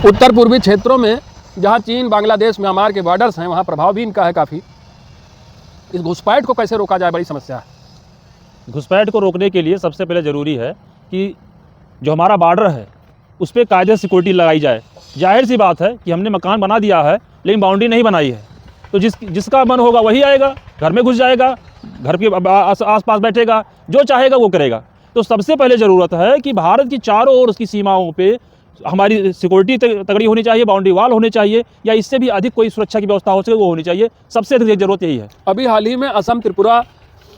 उत्तर पूर्वी क्षेत्रों में जहां चीन, बांग्लादेश, म्यांमार के बॉर्डर्स हैं, वहां प्रभाव भी इनका है काफ़ी। इस घुसपैठ को कैसे रोका जाए, बड़ी समस्या है। घुसपैठ को रोकने के लिए सबसे पहले ज़रूरी है कि जो हमारा बॉर्डर है उस पर कायदे सिक्योरिटी लगाई जाए। जाहिर सी बात है कि हमने मकान बना दिया है लेकिन बाउंड्री नहीं बनाई है, तो जिसका मन होगा वही आएगा, घर में घुस जाएगा, घर के आस पास बैठेगा, जो चाहेगा वो करेगा। तो सबसे पहले ज़रूरत है कि भारत की चारों ओर उसकी सीमाओं पे हमारी सिक्योरिटी तगड़ी होनी चाहिए, बाउंड्री वाल होने चाहिए, या इससे भी अधिक कोई सुरक्षा की व्यवस्था हो सके वो होनी चाहिए। सबसे अधिक ज़रूरत यही है। अभी हाल ही में असम, त्रिपुरा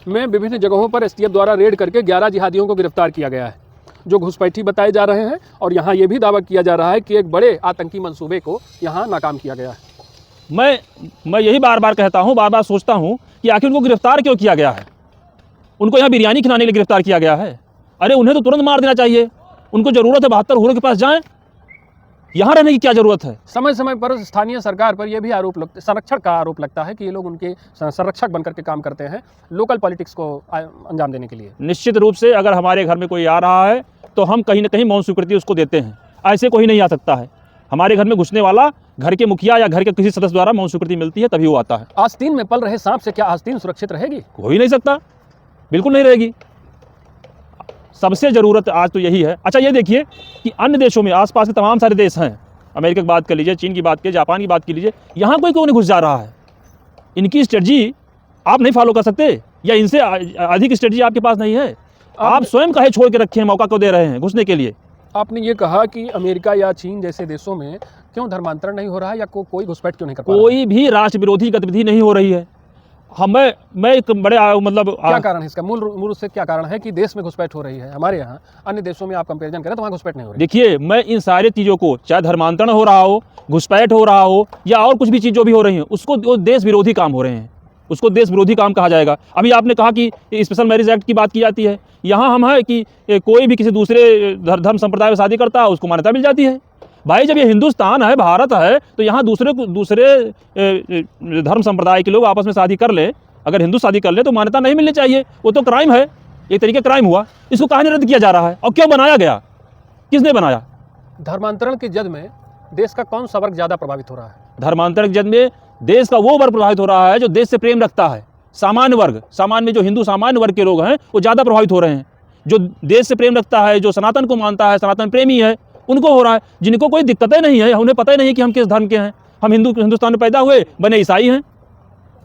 में विभिन्न जगहों पर एसटीएफ द्वारा रेड करके 11 जिहादियों को गिरफ्तार किया गया है, जो घुसपैठी बताए जा रहे हैं। और यहाँ ये भी दावा किया जा रहा है कि एक बड़े आतंकी मंसूबे को यहाँ नाकाम किया गया है। मैं यही बार बार कहता हूँ, बार बार सोचता हूँ कि आखिर उनको गिरफ्तार क्यों किया गया है। उनको यहाँ बिरयानी खिलाने के लिए गिरफ्तार किया गया है। अरे उन्हें तो तुरंत मार देना चाहिए। उनको ज़रूरत है 72 हुरों के पास जाएं, यहाँ रहने की क्या ज़रूरत है। समय समय पर स्थानीय सरकार पर यह भी संरक्षण का आरोप लगता है कि ये लोग उनके संरक्षक बनकर के काम करते हैं लोकल पॉलिटिक्स को अंजाम देने के लिए। निश्चित रूप से अगर हमारे घर में कोई आ रहा है तो हम कहीं ना कहीं मौन स्वीकृति उसको देते हैं। ऐसे कोई नहीं आ सकता है। हमारे घर में घुसने वाला घर के मुखिया या घर के किसी सदस्य द्वारा मौन स्वीकृति मिलती है तभी वो आता है। आस्तीन में पल रहे सांप से क्या आस्तीन सुरक्षित रहेगी? हो ही नहीं सकता, बिल्कुल नहीं रहेगी। सबसे ज़रूरत आज तो यही है। अच्छा ये देखिए कि अन्य देशों में आसपास के तमाम सारे देश हैं, अमेरिका की बात कर लीजिए, चीन की बात कीजिए, जापान की बात कर लीजिए, यहाँ कोई क्यों नहीं घुस जा रहा है? इनकी स्ट्रेटजी आप नहीं फॉलो कर सकते या इनसे अधिक स्ट्रेटजी आपके पास नहीं है? आप स्वयं काहे छोड़ के रखे हैं, मौका क्यों दे रहे हैं घुसने के लिए? आपने ये कहा कि अमेरिका या चीन जैसे देशों में क्यों धर्मांतरण नहीं हो रहा है या कोई घुसपैठ क्यों नहीं कर पा रहा है? कोई भी राष्ट्र विरोधी गतिविधि नहीं हो रही है। मैं एक बड़े मतलब क्या कारण है इसका? मूल रूप से क्या कारण है कि देश में घुसपैठ हो रही है? हमारे यहाँ अन्य देशों में आप कंपैरिजन करें तो वहाँ घुसपैठ नहीं हो रही। देखिए मैं इन सारी चीज़ों को, चाहे धर्मांतरण हो रहा हो, घुसपैठ हो रहा हो या और कुछ भी चीज़ जो भी हो रही है, उसको देश विरोधी काम हो रहे हैं, उसको देश विरोधी काम कहा जाएगा। अभी आपने कहा कि स्पेशल मैरिज एक्ट की बात की जाती है। यहाँ हम है कि कोई भी किसी दूसरे धर्म संप्रदाय में शादी करता है उसको मान्यता मिल जाती है। भाई जब ये हिंदुस्तान है, भारत है, तो यहाँ दूसरे धर्म संप्रदाय के लोग आपस में शादी कर ले, अगर हिंदू शादी कर ले तो मान्यता नहीं मिलनी चाहिए। वो तो क्राइम है, एक तरीके क्राइम हुआ। इसको कहाँ रद्द किया जा रहा है और क्यों बनाया गया, किसने बनाया? धर्मांतरण की जद में देश का कौन सा वर्ग ज़्यादा प्रभावित हो रहा है? धर्मांतरण की जद में देश का वो वर्ग प्रभावित हो रहा है जो देश से प्रेम रखता है। सामान्य वर्ग, सामान्य जो हिंदू सामान्य वर्ग के लोग हैं वो ज़्यादा प्रभावित हो रहे हैं। जो देश से प्रेम रखता है, जो सनातन को मानता है, सनातन प्रेमी है, उनको हो रहा है। जिनको कोई दिक्कतें नहीं है, उन्हें पता ही नहीं है कि हम किस धर्म के हैं। हम हिंदुस्तान में पैदा हुए, बने ईसाई हैं,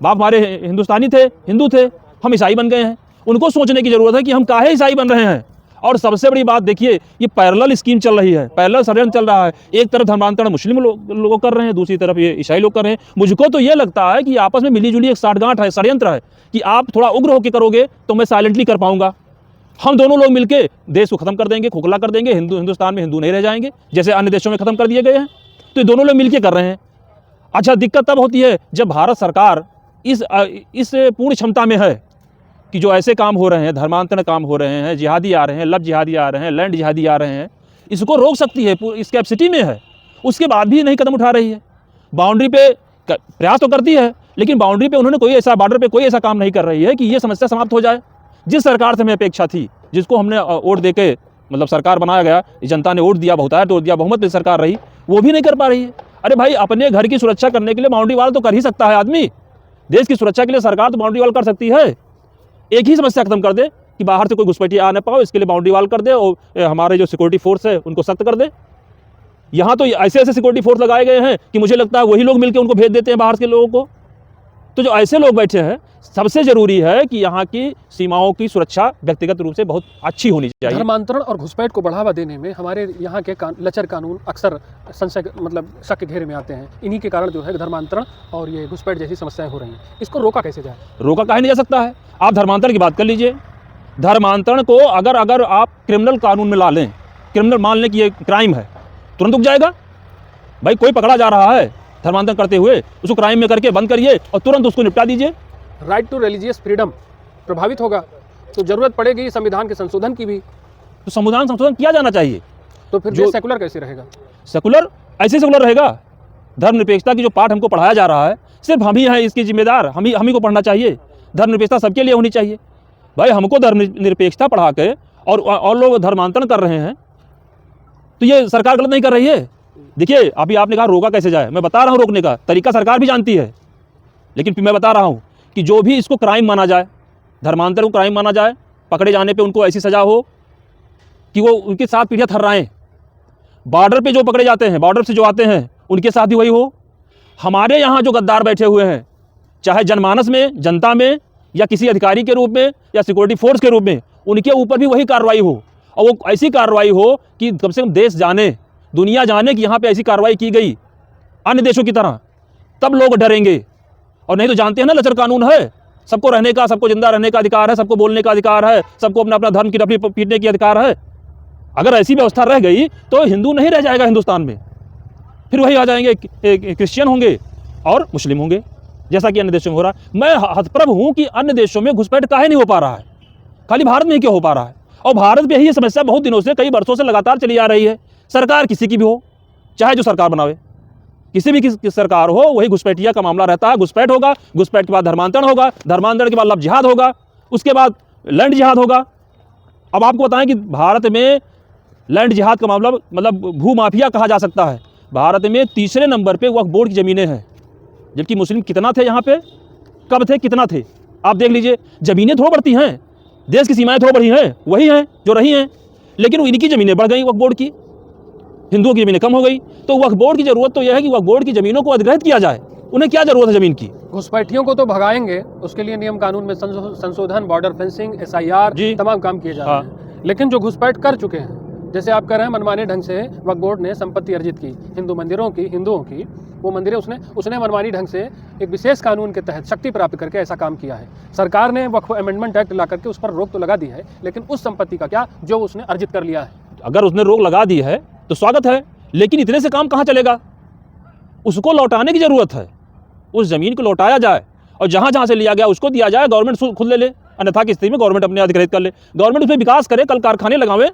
बाप हमारे हिंदुस्तानी थे, हिंदू थे, हम ईसाई बन गए हैं। उनको सोचने की ज़रूरत है कि हम काहे ईसाई बन रहे हैं। और सबसे बड़ी बात देखिए, ये पैरेलल स्कीम चल रही है, पैरेलल षड्यंत्र चल रहा है। एक तरफ धर्मांतरण मुस्लिम लोग कर रहे हैं, दूसरी तरफ ये ईसाई लोग कर रहे हैं। मुझको तो ये लगता है कि आपस में मिली जुली एक साठगांठ है, षड्यंत्र है कि आप थोड़ा उग्र होकर करोगे तो मैं साइलेंटली कर पाऊंगा। हम दोनों लोग मिलके देश को खत्म कर देंगे, खोखला कर देंगे। हिंदुस्तान में हिंदू नहीं रह जाएंगे जैसे अन्य देशों में खत्म कर दिए गए हैं। तो ये दोनों लोग मिलके कर रहे हैं। अच्छा दिक्कत तब होती है जब भारत सरकार इस पूर्ण क्षमता में है कि जो ऐसे काम हो रहे हैं, धर्मांतरण काम हो रहे हैं, जिहादी आ रहे हैं, लव जिहादी आ रहे हैं, लैंड जिहादी आ रहे हैं, इसको रोक सकती है, इस कैपेसिटी में है। उसके बाद भी नहीं कदम उठा रही है। बाउंड्री पे प्रयास तो करती है लेकिन बाउंड्री पे उन्होंने कोई ऐसा, बॉर्डर पे कोई ऐसा काम नहीं कर रही है कि ये समस्या समाप्त हो जाए। जिस सरकार से हमें अपेक्षा थी, जिसको हमने वोट दे के मतलब सरकार बनाया गया, जनता ने वोट दिया, बहुतायत वोट दिया, बहुमत में सरकार रही, वो भी नहीं कर पा रही है। अरे भाई अपने घर की सुरक्षा करने के लिए बाउंड्री वाल तो कर ही सकता है आदमी। देश की सुरक्षा के लिए सरकार तो बाउंड्री वाल कर सकती है। एक ही समस्या खत्म कर दे कि बाहर से कोई घुसपैठी आ न पाओ, इसके लिए बाउंड्री वाल कर दे और हमारे जो सिक्योरिटी फोर्स है उनको सख्त कर दे। यहाँ तो ऐसे ऐसे सिक्योरिटी फोर्स लगाए गए हैं कि मुझे लगता है वही लोग मिलकर उनको भेज देते हैं बाहर के लोगों को। तो जो ऐसे लोग बैठे हैं, सबसे जरूरी है कि यहाँ की सीमाओं की सुरक्षा व्यक्तिगत रूप से बहुत अच्छी होनी चाहिए। धर्मांतरण और घुसपैठ को बढ़ावा देने में हमारे यहाँ के लचर कानून अक्सर संशय मतलब शक के घेरे में आते हैं। इन्हीं के कारण जो है धर्मांतरण और ये घुसपैठ जैसी समस्याएं हो रही हैं। इसको रोका कैसे जाए? रोका काहे नहीं जा सकता है। आप धर्मांतरण की बात कर लीजिए। धर्मांतरण को अगर आप क्रिमिनल कानून में ला लें, क्रिमिनल मान लें कि ये क्राइम है, तुरंत रुक जाएगा। भाई कोई पकड़ा जा रहा है धर्मांतरण करते हुए, उसको क्राइम में करके बंद करिए और तुरंत उसको निपटा दीजिए। राइट टू रिलीजियस फ्रीडम प्रभावित होगा तो जरूरत पड़ेगी संविधान के संशोधन की भी। तो संविधान संशोधन किया जाना चाहिए। तो फिर जो सेकुलर कैसे रहेगा? सेकुलर ऐसे सेकुलर रहेगा। धर्मनिरपेक्षता की जो पाठ हमको पढ़ाया जा रहा है, सिर्फ हम ही हैं इसके जिम्मेदार, हम ही को पढ़ना चाहिए। धर्मनिरपेक्षता सबके लिए होनी चाहिए। भाई हमको धर्मनिरपेक्षता पढ़ा के और लोग धर्मांतरण कर रहे हैं, तो ये सरकार गलत नहीं कर रही है। देखिए अभी आपने कहा रोका कैसे जाए, मैं बता रहा हूँ रोकने का तरीका सरकार भी जानती है, लेकिन फिर मैं बता रहा हूँ कि जो भी इसको क्राइम माना जाए, धर्मांतर को क्राइम माना जाए, पकड़े जाने पे उनको ऐसी सज़ा हो कि वो उनके साथ पीढ़ियाँ थर्राएं। बॉर्डर पे जो पकड़े जाते हैं, बॉर्डर से जो आते हैं, उनके साथ भी वही हो। हमारे यहाँ जो गद्दार बैठे हुए हैं, चाहे जनमानस में, जनता में, या किसी अधिकारी के रूप में या सिक्योरिटी फोर्स के रूप में, उनके ऊपर भी वही कार्रवाई हो, और वो ऐसी कार्रवाई हो कि कम से कम देश जाने, दुनिया जाने कि यहाँ पे ऐसी कार्रवाई की गई अन्य देशों की तरह, तब लोग डरेंगे। और नहीं तो जानते हैं ना, लचर कानून है, सबको रहने का, सबको जिंदा रहने का अधिकार है, सबको बोलने का अधिकार है, सबको अपना अपना धर्म की टपली पीटने की अधिकार है। अगर ऐसी व्यवस्था रह गई तो हिंदू नहीं रह जाएगा हिंदुस्तान में, फिर वही आ जाएंगे, क्रिश्चियन होंगे और मुस्लिम होंगे, जैसा कि अन्य देशों में हो रहा है। मैं हतप्रभ हूँ कि अन्य देशों में घुसपैठ काहे नहीं हो पा रहा है, खाली भारत में ही क्यों हो पा रहा है। और भारत में ही ये समस्या बहुत दिनों से, कई वर्षों से लगातार चली आ रही है। सरकार किसी की भी हो, चाहे जो सरकार बनावे, किसी भी की सरकार हो, वही घुसपैठिया का मामला रहता है। घुसपैठ होगा, घुसपैठ के बाद धर्मांतरण होगा, धर्मांतरण के बाद लव जिहाद होगा, उसके बाद लैंड जिहाद होगा। अब आपको बताएं कि भारत में लैंड जिहाद का मामला, मतलब भू माफिया कहा जा सकता है। भारत में तीसरे नंबर पे वक्फ बोर्ड की ज़मीनें हैं, जबकि मुस्लिम कितना थे यहाँ पे, कब थे, कितना थे, आप देख लीजिए। ज़मीनें थोड़ा बढ़ती हैं, देश की सीमाएं थोड़ा बढ़ी हैं, वही हैं जो रही हैं, लेकिन इनकी ज़मीनें बढ़ गई, वक्फ बोर्ड की, हिंदुओं की ज़मीनें कम हो गई। तो वक्फ बोर्ड की ज़रूरत तो यह है कि वक्फ बोर्ड की ज़मीनों को अधिग्रहित किया जाए। उन्हें क्या ज़रूरत है ज़मीन की? घुसपैठियों को तो भगाएंगे, उसके लिए नियम कानून में संशोधन, बॉर्डर फेंसिंग, SIR, तमाम काम किए जा रहे हैं। लेकिन जो घुसपैठ कर चुके हैं, जैसे आप कह रहे हैं मनमाने ढंग से वक्फ बोर्ड ने संपत्ति अर्जित की हिंदू मंदिरों की, हिंदुओं की, वो मंदिरें उसने मनमानी ढंग से एक विशेष कानून के तहत शक्ति प्राप्त करके ऐसा काम किया है। सरकार ने वक्फ अमेंडमेंट एक्ट ला करके उस पर रोक तो लगा दी है, लेकिन उस संपत्ति का क्या जो उसने अर्जित कर लिया है। अगर उसने रोक लगा दी है तो स्वागत है, लेकिन इतने से काम कहाँ चलेगा? उसको लौटाने की ज़रूरत है, उस ज़मीन को लौटाया जाए और जहाँ जहाँ से लिया गया उसको दिया जाए, गवर्नमेंट खुद ले ले, अन्यथा की स्थिति में गवर्नमेंट अपने अधिग्रहित कर ले। गवर्नमेंट उसमें विकास करे, कल कारखाने लगावे,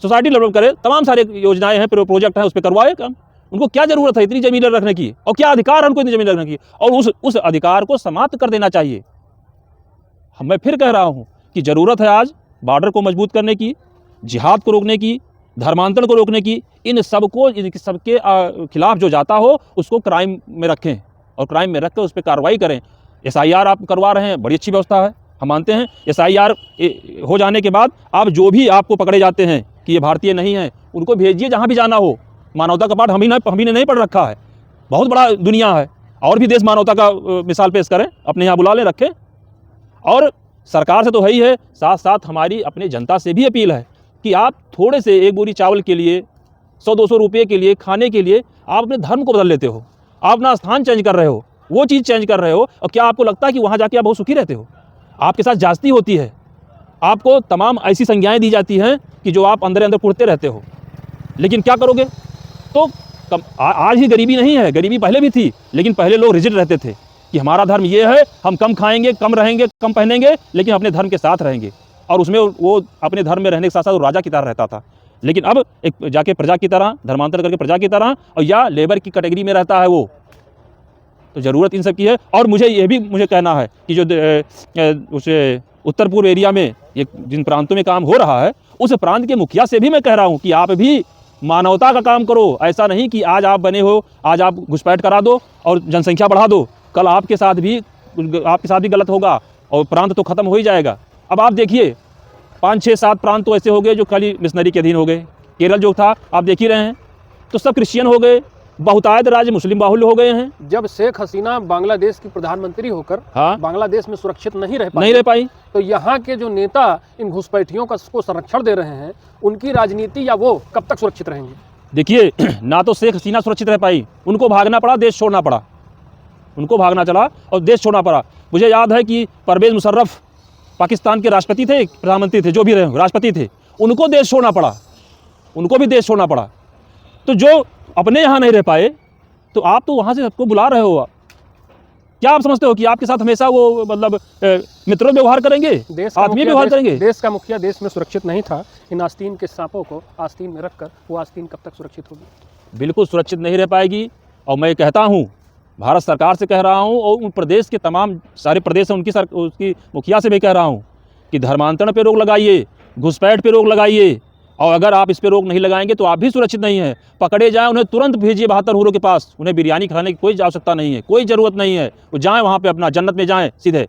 सोसाइटी डेवलप करे, तमाम सारे योजनाएं हैं, प्रोजेक्ट हैं, उस पर करवाए काम। उनको क्या ज़रूरत है इतनी ज़मीन रखने की, और क्या अधिकार है उनको इतनी ज़मीन रखने की? और उस अधिकार को समाप्त कर देना चाहिए। मैं फिर कह रहा हूँ कि ज़रूरत है आज बॉर्डर को मजबूत करने की, जिहाद को रोकने की, धर्मांतरण को रोकने की। इन सबके खिलाफ जो जाता हो उसको क्राइम में रखें, और क्राइम में रख कर उस पर कार्रवाई करें। SIR आप करवा रहे हैं, बड़ी अच्छी व्यवस्था है, हम मानते हैं। SIR हो जाने के बाद आप जो भी आपको पकड़े जाते हैं कि ये भारतीय नहीं है, उनको भेजिए जहाँ भी जाना हो। मानवता का पाठ हम ही ने नहीं पढ़ रखा है, बहुत बड़ा दुनिया है, और भी देश मानवता का मिसाल पेश करें, अपने यहाँ बुला लें, रखें। और सरकार से तो है ही है, साथ साथ हमारी अपने जनता से भी अपील है कि आप थोड़े से एक बोरी चावल के लिए, 100-200 रुपये के लिए, खाने के लिए आप अपने धर्म को बदल लेते हो, आप अपना स्थान चेंज कर रहे हो, वो चीज़ चेंज कर रहे हो, और क्या आपको लगता है कि वहाँ जाके आप बहुत सुखी रहते हो? आपके साथ जास्ती होती है, आपको तमाम ऐसी संज्ञाएं दी जाती हैं कि जो आप अंदर अंदर कुड़ते रहते हो। लेकिन क्या करोगे? तो आज ही गरीबी नहीं है, गरीबी पहले भी थी, लेकिन पहले लोग रिजिड रहते थे कि हमारा धर्म ये है, हम कम खाएंगे, कम रहेंगे, कम पहनेंगे, लेकिन अपने धर्म के साथ रहेंगे। और उसमें वो अपने धर्म में रहने के साथ साथ राजा की तरह रहता था। लेकिन अब एक जाके प्रजा की तरह, धर्मांतर करके प्रजा की तरह, और या लेबर की कैटेगरी में रहता है वो। तो ज़रूरत इन सब की है। और मुझे कहना है कि जो उस उत्तर पूर्व एरिया में ये जिन प्रांतों में काम हो रहा है, उस प्रांत के मुखिया से भी मैं कह रहा हूँ कि आप भी मानवता का काम करो। ऐसा नहीं कि आज आप बने हो, आज आप घुसपैठ करा दो और जनसंख्या बढ़ा दो, कल आपके साथ भी गलत होगा और प्रांत तो ख़त्म हो ही जाएगा। अब आप देखिए 5, 6, 7 प्रांत तो ऐसे हो गए जो खाली मिशनरी के अधीन हो गए। केरल जो था आप देख ही रहे हैं, तो सब क्रिश्चियन हो गए, बहुतायत राज्य मुस्लिम बाहुल्य हो गए हैं। जब शेख हसीना बांग्लादेश की प्रधानमंत्री होकर बांग्लादेश में सुरक्षित नहीं रह पाई, तो यहाँ के जो नेता इन घुसपैठियों को संरक्षण दे रहे हैं, उनकी राजनीति या वो कब तक सुरक्षित रहेंगे? देखिए, ना तो शेख हसीना सुरक्षित रह पाई, उनको भागना पड़ा, देश छोड़ना पड़ा, उनको भागना चला और देश छोड़ना पड़ा। मुझे याद है कि परवेज़ मुशर्रफ पाकिस्तान के राष्ट्रपति थे, प्रधानमंत्री थे, जो भी रहे, राष्ट्रपति थे, उनको देश छोड़ना पड़ा, उनको भी देश छोड़ना पड़ा। तो जो अपने यहाँ नहीं रह पाए, तो आप तो वहाँ से सबको बुला रहे हो। क्या आप समझते हो कि आपके साथ हमेशा वो मतलब मित्रों व्यवहार करेंगे, आत्मीय व्यवहार करेंगे? देश का मुखिया देश में सुरक्षित नहीं था। इन आस्तीन के सांपों को आस्तीन में रखकर वो आस्तीन कब तक सुरक्षित होगी? बिल्कुल सुरक्षित नहीं रह पाएगी। और मैं कहता हूँ, भारत सरकार से कह रहा हूँ, और उन प्रदेश के तमाम सारे प्रदेश हैं उसकी मुखिया से भी कह रहा हूँ कि धर्मांतरण पे रोक लगाइए, घुसपैठ पे रोक लगाइए, और अगर आप इस पर रोक नहीं लगाएंगे तो आप भी सुरक्षित नहीं हैं। पकड़े जाएं, उन्हें तुरंत भेजिए 72 हूरों के पास। उन्हें बिरयानी खाने की कोई आवश्यकता नहीं है, कोई ज़रूरत नहीं है। वो जाएं वहाँ पे अपना जन्नत में जाएं सीधे।